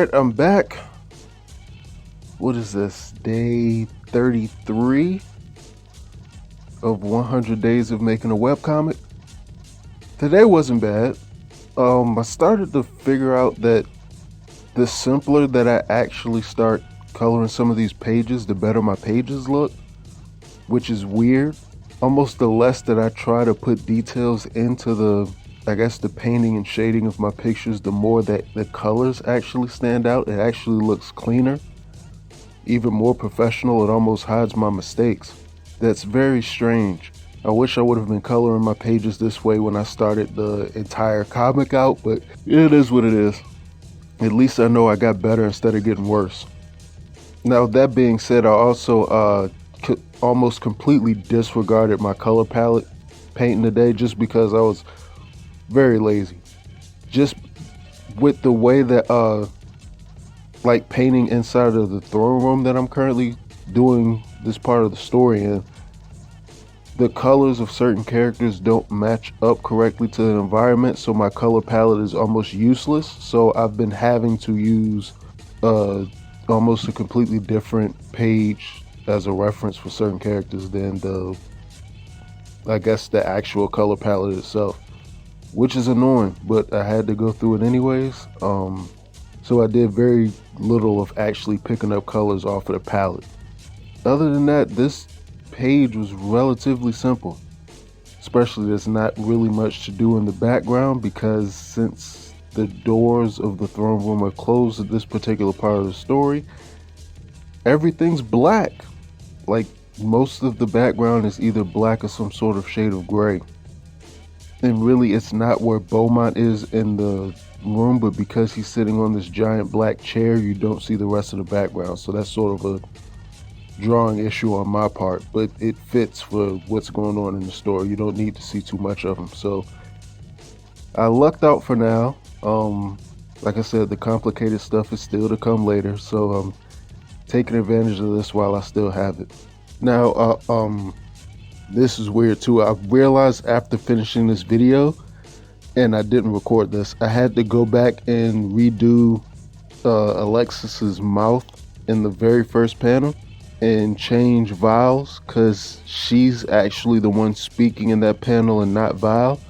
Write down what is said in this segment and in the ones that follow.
Alright, I'm back. What is this? Day 33 of 100 days of making a webcomic. Today wasn't bad. I started to figure out that the simpler that I actually start coloring some of these pages, the better my pages look, which is weird. Almost the less that I try to put details into the painting and shading of my pictures, the more that the colors actually stand out. It actually looks cleaner, even more professional. It almost hides my mistakes. That's very strange. I wish I would have been coloring my pages this way when I started the entire comic out, but it is what it is. At least I know I got better instead of getting worse. Now, that being said, I also almost completely disregarded my color palette painting today just because I was very lazy. Just with the way that like painting inside of the throne room that I'm currently doing this part of the story in, the colors of certain characters don't match up correctly to the environment, so my color palette is almost useless. So I've been having to use almost a completely different page as a reference for certain characters than the actual color palette itself, which is annoying, but I had to go through it anyways. So I did very little of actually picking up colors off of the palette. Other than that, this page was relatively simple. Especially there's not really much to do in the background because since the doors of the throne room are closed at this particular part of the story, everything's black. Like, most of the background is either black or some sort of shade of gray. And really, it's not where Beaumont is in the room, but because he's sitting on this giant black chair, you don't see the rest of the background. So that's sort of a drawing issue on my part, but it fits for what's going on in the story. You don't need to see too much of him. So I lucked out for now. Like I said, the complicated stuff is still to come later. So I'm taking advantage of this while I still have it. Now, this is weird too. I realized after finishing this video, and I didn't record this, I had to go back and redo Alexis's mouth in the very first panel and change Vile's, because she's actually the one speaking in that panel and not Vile.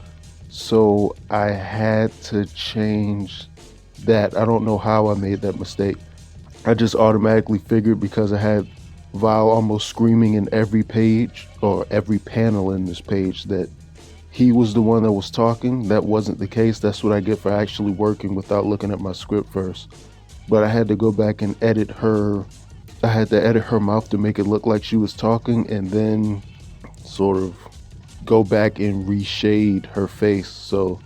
So I had to change that. I don't know how I made that mistake. I just automatically figured because I had Vile almost screaming in every page or every panel in this page that he was the one that was talking. That wasn't the case. That's what I get for actually working without looking at my script first. But I had to go back and edit her. I had to edit her mouth to make it look like she was talking, and then sort of go back and reshade her face. So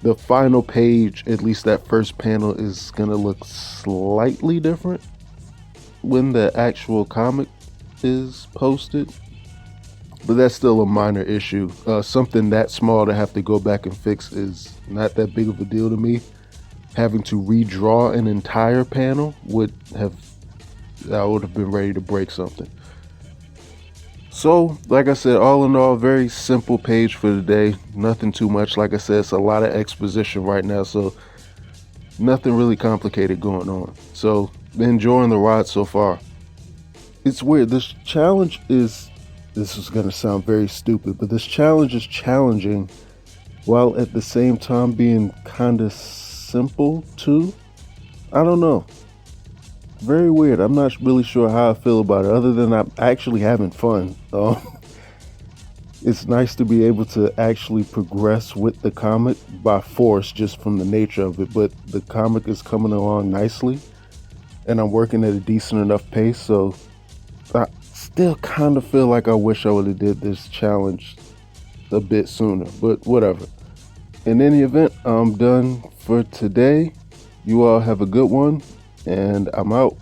the final page, at least that first panel, is gonna look slightly different when the actual comic is posted, but that's still a minor issue. Something that small to have to go back and fix is not that big of a deal to me. Having to redraw an entire panel I would have been ready to break something. So, like I said, all in all, very simple page for today. Nothing too much. Like I said, it's a lot of exposition right now, so nothing really complicated going on. So, enjoying the ride so far. It's weird. This is going to sound very stupid, but this challenge is challenging while at the same time being kind of simple too. I don't know. Very weird. I'm not really sure how I feel about it, other than I'm actually having fun. It's nice to be able to actually progress with the comic by force just from the nature of it, but the comic is coming along nicely and I'm working at a decent enough pace, so I still kind of feel like I wish I would have did this challenge a bit sooner, but whatever. In any event, I'm done for today. You all have a good one, and I'm out.